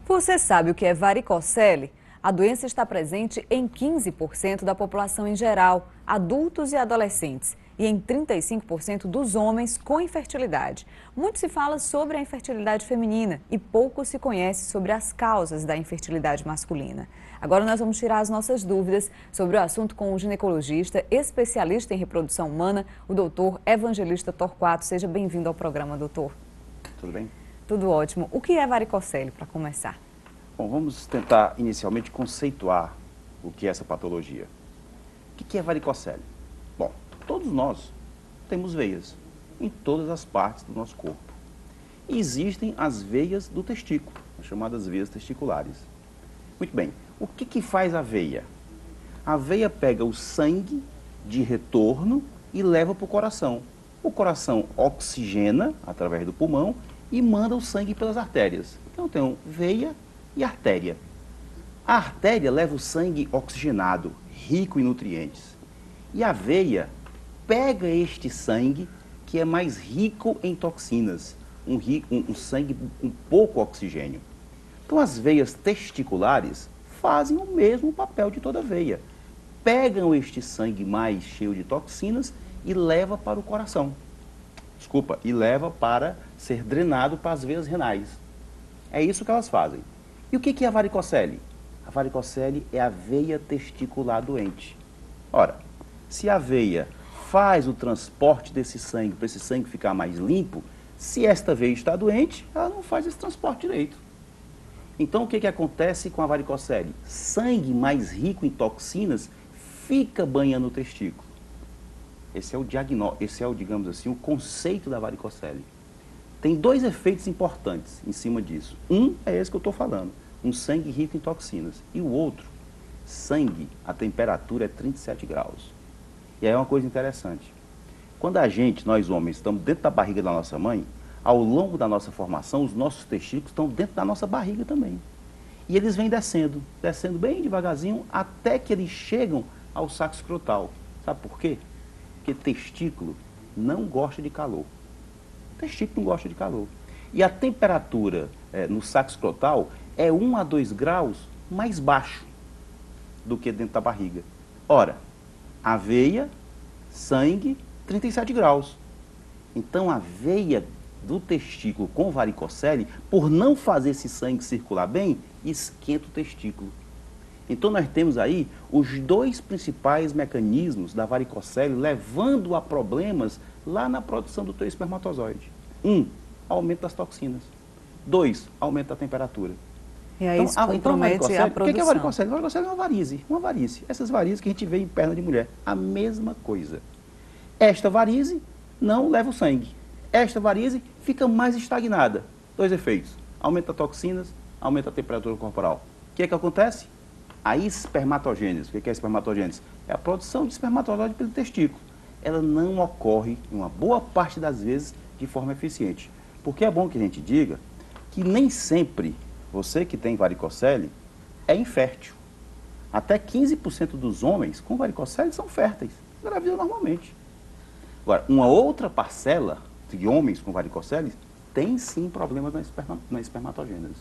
Você sabe o que é varicocele? A doença está presente em 15% da população em geral, adultos e adolescentes, e em 35% dos homens com infertilidade. Muito se fala sobre a infertilidade feminina e pouco se conhece sobre as causas da infertilidade masculina. Agora nós vamos tirar as nossas dúvidas sobre o assunto com o ginecologista, especialista em reprodução humana, o doutor Evangelista Torquato. Seja bem-vindo ao programa, doutor. Tudo bem? Tudo ótimo. O que é varicocele, para começar? Bom, vamos tentar inicialmente conceituar o que é essa patologia. O que é varicocele? Bom, todos nós temos veias em todas as partes do nosso corpo. E existem as veias do testículo, as chamadas veias testiculares. Muito bem, o que faz a veia? A veia pega o sangue de retorno e leva para o coração. O coração oxigena através do pulmão e manda o sangue pelas artérias. Então tem veia e artéria. A artéria leva o sangue oxigenado, rico em nutrientes. E a veia pega este sangue, que é mais rico em toxinas, um sangue com pouco oxigênio. Então as veias testiculares fazem o mesmo papel de toda veia. Pegam este sangue mais cheio de toxinas e leva para o coração. Desculpa, e leva para ser drenado para as veias renais. É isso que elas fazem. E o que é a varicocele? A varicocele é a veia testicular doente. Ora, se a veia faz o transporte desse sangue para esse sangue ficar mais limpo, se esta veia está doente, ela não faz esse transporte direito. Então o que acontece com a varicocele? Sangue mais rico em toxinas fica banhando o testículo. Esse é o diagnóstico, digamos assim, o conceito da varicocele. Tem dois efeitos importantes em cima disso. Um é esse que eu estou falando, um sangue rico em toxinas. E o outro, sangue, a temperatura é 37 graus. E aí é uma coisa interessante. Quando nós homens, estamos dentro da barriga da nossa mãe, ao longo da nossa formação, os nossos testículos estão dentro da nossa barriga também. E eles vêm descendo bem devagarzinho, até que eles chegam ao saco escrotal. Sabe por quê? Porque testículo não gosta de calor. Testículo não gosta de calor. E a temperatura no saco escrotal é 1 a 2 graus mais baixo do que dentro da barriga. Ora, a veia, sangue, 37 graus. Então a veia do testículo com varicocele, por não fazer esse sangue circular bem, esquenta o testículo. Então nós temos aí os dois principais mecanismos da varicocele levando a problemas lá na produção do teu espermatozoide. 1, aumento das toxinas. 2, aumento da temperatura. E aí isso compromete a produção. O que é a varicocele? A varicocele é uma varize. Essas varizes que a gente vê em perna de mulher. A mesma coisa. Esta varize não leva o sangue. Esta varize fica mais estagnada. Dois efeitos. Aumento das toxinas, aumento da temperatura corporal. O que é que acontece? A espermatogênese. O que é a espermatogênese? É a produção de espermatozoide pelo testículo. Ela não ocorre, em uma boa parte das vezes, de forma eficiente. Porque é bom que a gente diga que nem sempre você que tem varicocele é infértil. Até 15% dos homens com varicocele são férteis, engravidam normalmente. Agora, uma outra parcela de homens com varicocele tem sim problemas na espermatogênese.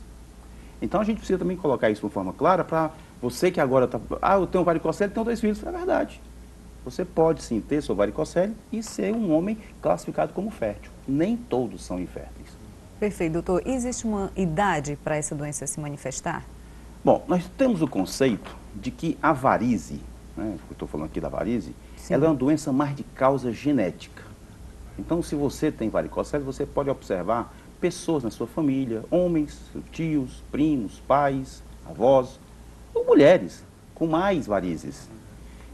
Então a gente precisa também colocar isso de uma forma clara para você que agora está... eu tenho varicocele, tenho 2 filhos. É verdade. Você pode sim ter sua varicocele e ser um homem classificado como fértil. Nem todos são inférteis. Perfeito, doutor. Existe uma idade para essa doença se manifestar? Bom, nós temos o conceito de que a varize, né, eu estou falando aqui da varize, ela é uma doença mais de causa genética. Então, se você tem varicocele, você pode observar pessoas na sua família, homens, tios, primos, pais, avós, ou mulheres com mais varizes.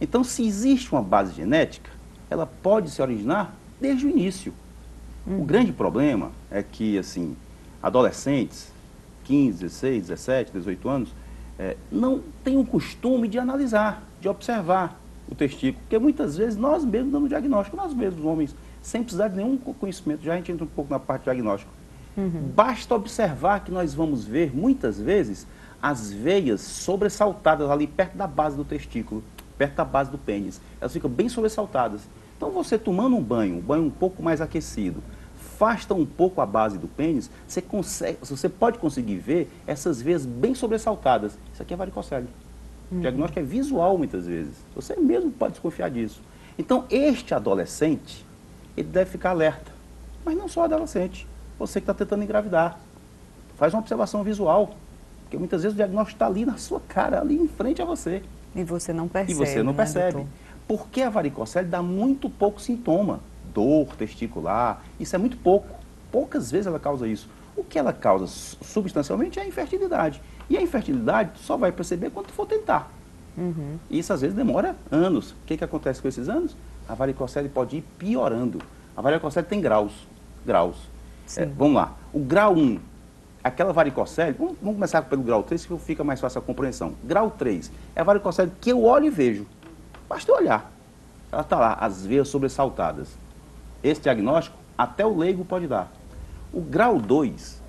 Então, se existe uma base genética, ela pode se originar desde o início. O grande problema é que, assim, adolescentes, 15, 16, 17, 18 anos, não têm o costume de analisar, de observar o testículo, porque muitas vezes nós mesmos damos diagnóstico, nós mesmos, homens, sem precisar de nenhum conhecimento, já a gente entra um pouco na parte de diagnóstico. Basta observar que nós vamos ver, muitas vezes, as veias sobressaltadas ali perto da base do testículo, perto da base do pênis. Elas ficam bem sobressaltadas. Então você tomando um banho um pouco mais aquecido, afasta um pouco a base do pênis, você pode conseguir ver essas veias bem sobressaltadas. Isso aqui é varicocele. O diagnóstico é visual muitas vezes. Você mesmo pode desconfiar disso. Então, este adolescente, ele deve ficar alerta. Mas não só adolescente. Você que está tentando engravidar. Faz uma observação visual. Porque muitas vezes o diagnóstico está ali na sua cara, ali em frente a você. E você não percebe. E você não percebe. Doutor? Porque a varicocele dá muito pouco sintoma. Dor testicular, isso é muito pouco. Poucas vezes ela causa isso. O que ela causa substancialmente é a infertilidade. E a infertilidade tu só vai perceber quando tu for tentar. E isso às vezes demora anos. O que acontece com esses anos? A varicocele pode ir piorando. A varicocele tem graus. Vamos lá. O grau 1, aquela varicocele, vamos começar pelo grau 3, que fica mais fácil a compreensão. Grau 3 é a varicocele que eu olho e vejo. Basta olhar. Ela está lá, as veias sobressaltadas. Esse diagnóstico até o leigo pode dar. O grau 2,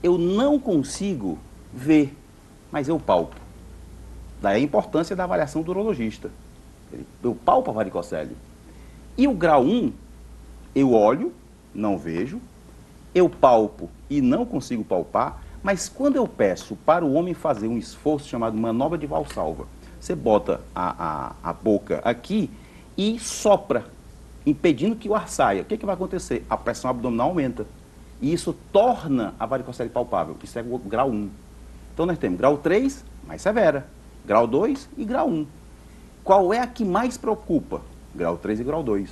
eu não consigo ver, mas eu palpo. Daí a importância da avaliação do urologista. Eu palpo a varicocele. E o grau 1, eu olho, não vejo, eu palpo e não consigo palpar, mas quando eu peço para o homem fazer um esforço chamado manobra de Valsalva, você bota a boca aqui e sopra, impedindo que o ar saia. O que vai acontecer? A pressão abdominal aumenta. E isso torna a varicocele palpável. Isso é o grau 1. Então nós temos grau 3, mais severa. Grau 2 e grau 1. Qual é a que mais preocupa? Grau 3 e grau 2.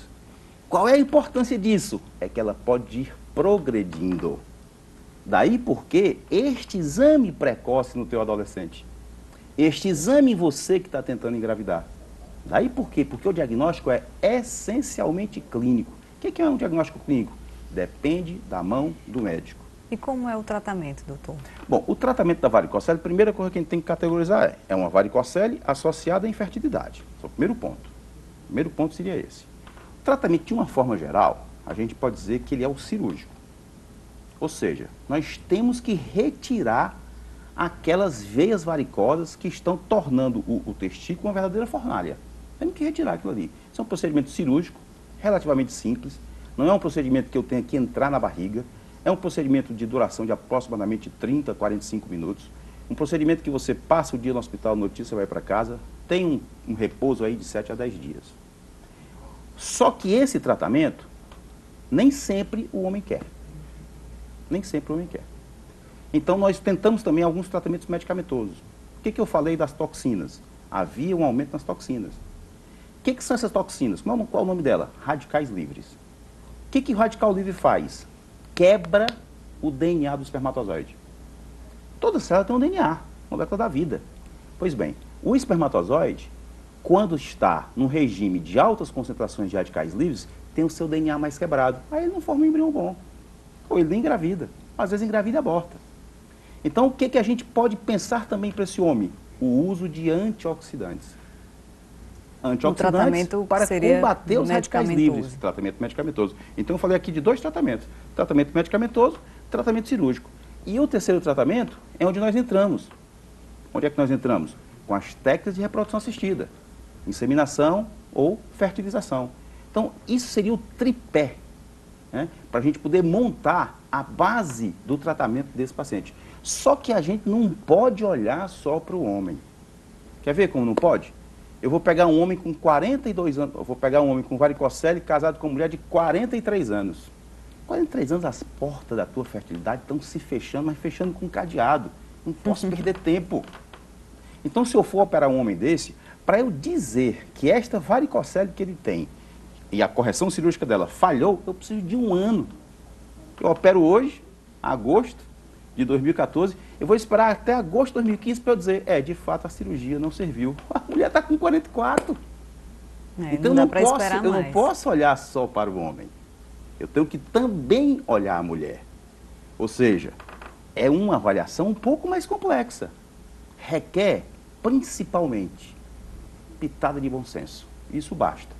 Qual é a importância disso? É que ela pode ir progredindo. Daí porque este exame precoce no teu adolescente, este exame em você que está tentando engravidar. Daí por quê? Porque o diagnóstico é essencialmente clínico. O que é um diagnóstico clínico? Depende da mão do médico. E como é o tratamento, doutor? Bom, o tratamento da varicocele, a primeira coisa que a gente tem que categorizar é uma varicocele associada à infertilidade. Esse é o primeiro ponto. O primeiro ponto seria esse. O tratamento, de uma forma geral, a gente pode dizer que ele é o cirúrgico. Ou seja, nós temos que retirar aquelas veias varicosas que estão tornando o testículo uma verdadeira fornalha. Temos que retirar aquilo ali. Isso é um procedimento cirúrgico, relativamente simples. Não é um procedimento que eu tenha que entrar na barriga. É um procedimento de duração de aproximadamente 30 a 45 minutos. Um procedimento que você passa o dia no hospital, notícia, vai para casa, tem um repouso aí de 7 a 10 dias. Só que esse tratamento, nem sempre o homem quer. Nem sempre o homem quer. Então nós tentamos também alguns tratamentos medicamentosos. O que eu falei das toxinas? Havia um aumento nas toxinas. O que são essas toxinas? Qual é o nome dela? Radicais livres. O que o radical livre faz? Quebra o DNA do espermatozoide. Toda célula tem um DNA, molécula da vida. Pois bem, o espermatozoide, quando está num regime de altas concentrações de radicais livres, tem o seu DNA mais quebrado. Aí ele não forma um embrião bom. Ou ele nem engravida. Às vezes engravida e aborta. Então, o que a gente pode pensar também para esse homem? O uso de antioxidantes. Antioxidantes para combater os radicais livres. Tratamento medicamentoso. Então, eu falei aqui de 2 tratamentos. Tratamento medicamentoso, tratamento cirúrgico. E o terceiro tratamento é onde nós entramos. Onde é que nós entramos? Com as técnicas de reprodução assistida. Inseminação ou fertilização. Então, isso seria o tripé, né, para a gente poder montar a base do tratamento desse paciente. Só que a gente não pode olhar só para o homem. Quer ver como não pode? Eu vou pegar um homem com 42 anos, eu vou pegar um homem com varicocele casado com uma mulher de 43 anos. 43 anos, as portas da tua fertilidade estão se fechando, mas fechando com cadeado. Não posso perder tempo. Então, se eu for operar um homem desse, para eu dizer que esta varicocele que ele tem e a correção cirúrgica dela falhou, eu preciso de 1 ano. Eu opero hoje, agosto de 2014, eu vou esperar até agosto de 2015 para eu dizer, de fato a cirurgia não serviu. A mulher está com 44. Então eu não posso olhar só para o homem. Eu tenho que também olhar a mulher. Ou seja, é uma avaliação um pouco mais complexa. Requer, principalmente, pitada de bom senso. Isso basta.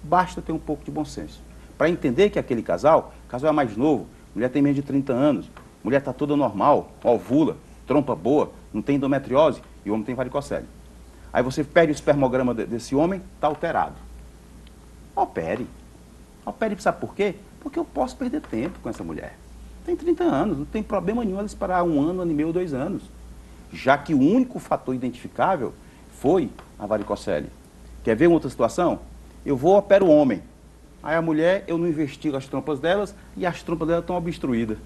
Basta ter um pouco de bom senso. Para entender que aquele casal, o casal é mais novo, mulher tem menos de 30 anos, mulher está toda normal, ovula, trompa boa, não tem endometriose e o homem tem varicocele. Aí você pede o espermograma desse homem, está alterado. Opere. Opere, sabe por quê? Porque eu posso perder tempo com essa mulher. Tem 30 anos, não tem problema nenhum ela esperar 1 ano, 1 ano e meio, 2 anos. Já que o único fator identificável foi a varicocele. Quer ver uma outra situação? Eu vou opero o homem. Aí a mulher, eu não investigo as trompas delas e as trompas delas estão obstruídas.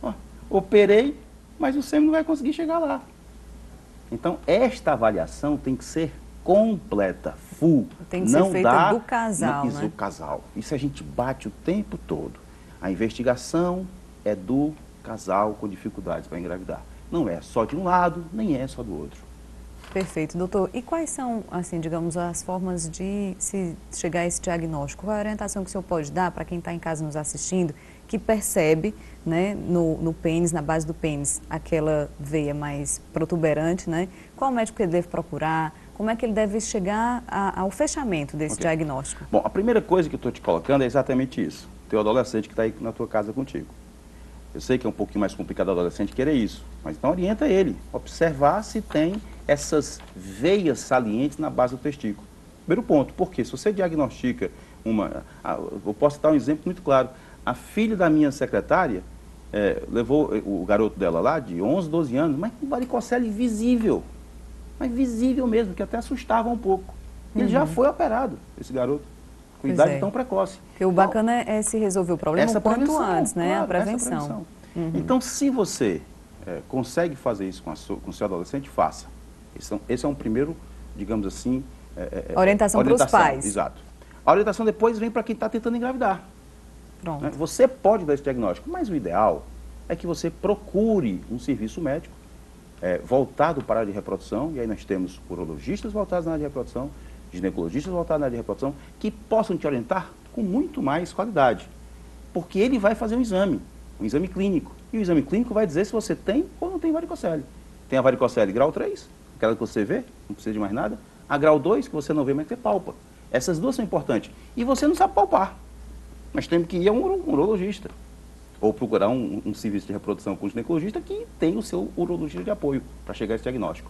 Ó, operei, mas o sêmen não vai conseguir chegar lá. Então, esta avaliação tem que ser completa, full. Tem que ser feita do casal, né? Do casal. Isso a gente bate o tempo todo. A investigação é do casal com dificuldades para engravidar. Não é só de um lado, nem é só do outro. Perfeito, doutor. E quais são, assim, digamos, as formas de se chegar a esse diagnóstico? Qual é a orientação que o senhor pode dar para quem está em casa nos assistindo, que percebe, né, no pênis, na base do pênis, aquela veia mais protuberante, né? Qual médico que ele deve procurar? Como é que ele deve chegar ao fechamento desse diagnóstico? Bom, a primeira coisa que eu estou te colocando é exatamente isso. Teu adolescente que está aí na tua casa contigo. Eu sei que é um pouquinho mais complicado o adolescente querer isso, mas então orienta ele. Observar se tem essas veias salientes na base do testículo. Primeiro ponto, porque se você diagnostica eu posso dar um exemplo muito claro. A filha da minha secretária levou o garoto dela lá, de 11, 12 anos, mas com varicocele visível. Mas visível mesmo, que até assustava um pouco. Ele já foi operado, esse garoto, com idade tão precoce. Porque o bacana é se resolver o problema o quanto antes, né? Claro, a prevenção. Então, se você consegue fazer isso com o seu adolescente, faça. Esse é um primeiro, digamos assim... orientação para os pais. Exato. A orientação depois vem para quem está tentando engravidar. Pronto. Né? Você pode dar esse diagnóstico, mas o ideal é que você procure um serviço médico voltado para a área de reprodução, e aí nós temos urologistas voltados na área de reprodução, ginecologistas voltados na área de reprodução, que possam te orientar com muito mais qualidade. Porque ele vai fazer um exame clínico, e o exame clínico vai dizer se você tem ou não tem varicocele. Tem a varicocele grau 3, aquela que você vê, não precisa de mais nada. A grau 2, que você não vê, mas que você palpa. Essas duas são importantes. E você não sabe palpar. Nós temos que ir a um urologista. Ou procurar um serviço de reprodução com um ginecologista que tem o seu urologista de apoio para chegar a esse diagnóstico.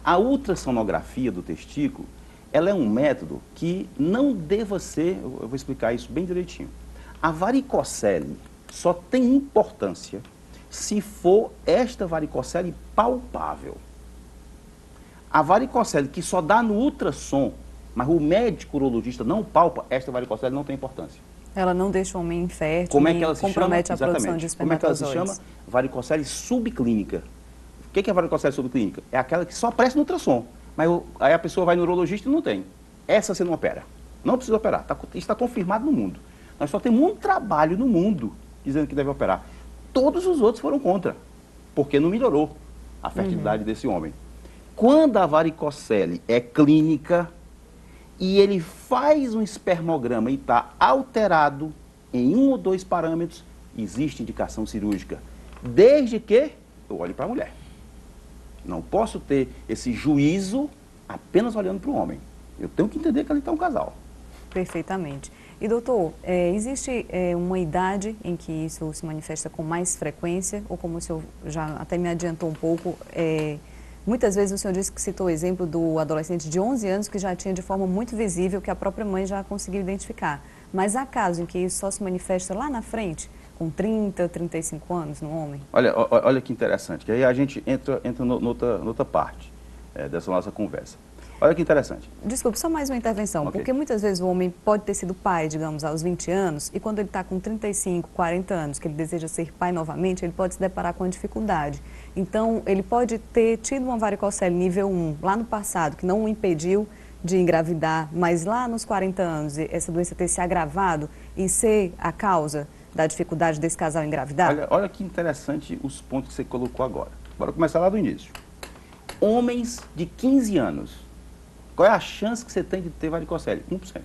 A ultrassonografia do testículo, ela é um método que não deva ser, eu vou explicar isso bem direitinho. A varicocele só tem importância se for esta varicocele palpável. A varicocele que só dá no ultrassom, mas o médico urologista não palpa, esta varicocele não tem importância. Ela não deixa o homem infértil, como é que ela se compromete chama? a produção de espermatozoides. Como é que ela se chama? Varicocele subclínica. O que é a varicocele subclínica? É aquela que só aparece no ultrassom, mas aí a pessoa vai no urologista e não tem. Essa você não opera. Não precisa operar. Isso está confirmado no mundo. Nós só temos um trabalho no mundo dizendo que deve operar. Todos os outros foram contra, porque não melhorou a fertilidade desse homem. Quando a varicocele é clínica e ele faz um espermograma e está alterado em 1 ou 2 parâmetros, existe indicação cirúrgica, desde que eu olhe para a mulher. Não posso ter esse juízo apenas olhando para o homem. Eu tenho que entender que ali está um casal. Perfeitamente. E doutor, existe uma idade em que isso se manifesta com mais frequência, ou como o senhor já até me adiantou um pouco, muitas vezes o senhor disse que citou o exemplo do adolescente de 11 anos que já tinha de forma muito visível, que a própria mãe já conseguiu identificar. Mas há casos em que isso só se manifesta lá na frente, com 30, 35 anos no homem? Olha que interessante, que aí a gente entra noutra parte dessa nossa conversa. Olha que interessante. Desculpe, só mais uma intervenção, porque muitas vezes o homem pode ter sido pai, digamos, aos 20 anos, e quando ele está com 35, 40 anos, que ele deseja ser pai novamente, ele pode se deparar com uma dificuldade. Então, ele pode ter tido uma varicocele nível 1 lá no passado, que não o impediu de engravidar, mas lá nos 40 anos, essa doença ter se agravado e ser a causa da dificuldade desse casal engravidar? Olha que interessante os pontos que você colocou agora. Bora começar lá do início. Homens de 15 anos. Qual é a chance que você tem de ter varicocele? 1%.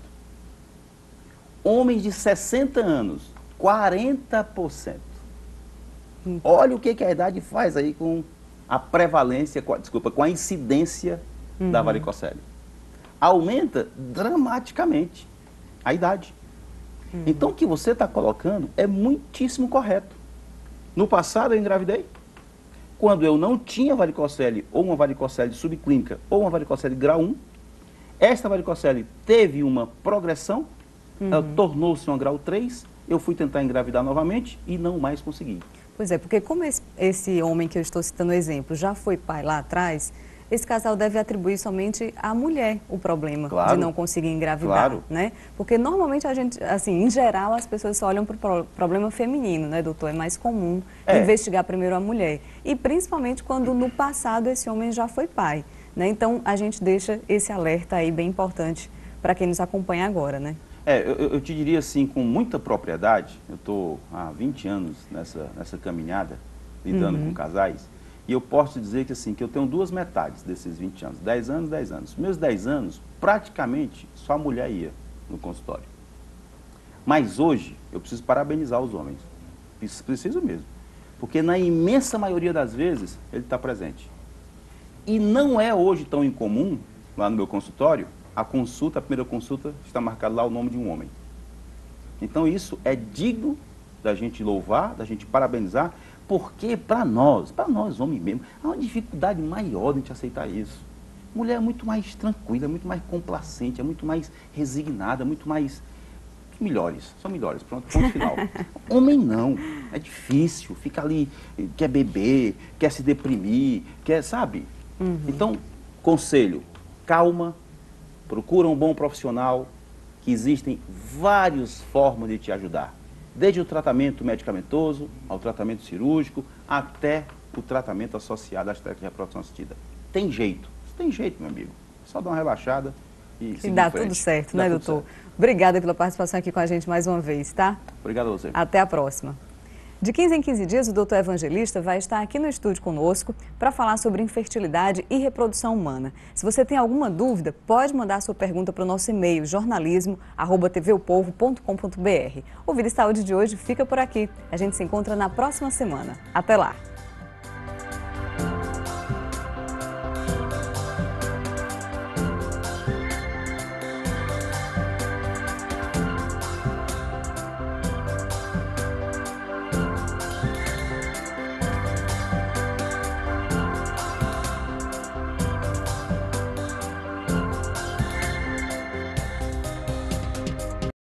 Homens de 60 anos, 40%. Olha o que a idade faz aí com a prevalência, com a incidência da varicocele. Aumenta dramaticamente a idade. Então, o que você está colocando é muitíssimo correto. No passado, eu engravidei. Quando eu não tinha varicocele, ou uma varicocele subclínica, ou uma varicocele grau 1, esta varicocele teve uma progressão, ela tornou-se uma grau 3, eu fui tentar engravidar novamente e não mais consegui. Pois é, porque como esse homem que eu estou citando o exemplo já foi pai lá atrás, esse casal deve atribuir somente à mulher o problema de não conseguir engravidar, né? Porque normalmente a gente, assim, em geral, as pessoas só olham para o problema feminino, né, doutor? É mais comum investigar primeiro a mulher. E principalmente quando no passado esse homem já foi pai, né? Então a gente deixa esse alerta aí bem importante para quem nos acompanha agora, né? Eu te diria assim, com muita propriedade, eu estou há 20 anos nessa caminhada, lidando com casais, e eu posso dizer que, assim, que eu tenho duas metades desses 20 anos, 10 anos, 10 anos. Meus 10 anos, praticamente, só a mulher ia no consultório. Mas hoje, eu preciso parabenizar os homens, preciso mesmo, porque na imensa maioria das vezes, ele está presente. E não é hoje tão incomum, lá no meu consultório, a primeira consulta, está marcado lá o nome de um homem. Então isso é digno da gente louvar, da gente parabenizar, porque para nós homens mesmo, há uma dificuldade maior de a gente aceitar isso. Mulher é muito mais tranquila, é muito mais complacente, é muito mais resignada, muito mais... são melhores, pronto, ponto final. Homem não, é difícil, fica ali, quer beber, quer se deprimir, quer, sabe? Então, conselho, calma, procura um bom profissional, que existem várias formas de te ajudar. Desde o tratamento medicamentoso, ao tratamento cirúrgico, até o tratamento associado às técnicas de reprodução assistida. Tem jeito, meu amigo. Só dá uma relaxada e seguir dá em frente. Tudo certo, né, doutor? Obrigada pela participação aqui com a gente mais uma vez, tá? Obrigado a você. Até a próxima. De 15 em 15 dias, o doutor Evangelista vai estar aqui no estúdio conosco para falar sobre infertilidade e reprodução humana. Se você tem alguma dúvida, pode mandar sua pergunta para o nosso e-mail jornalismo@tvopovo.com.br. O Vida e Saúde de hoje fica por aqui. A gente se encontra na próxima semana. Até lá!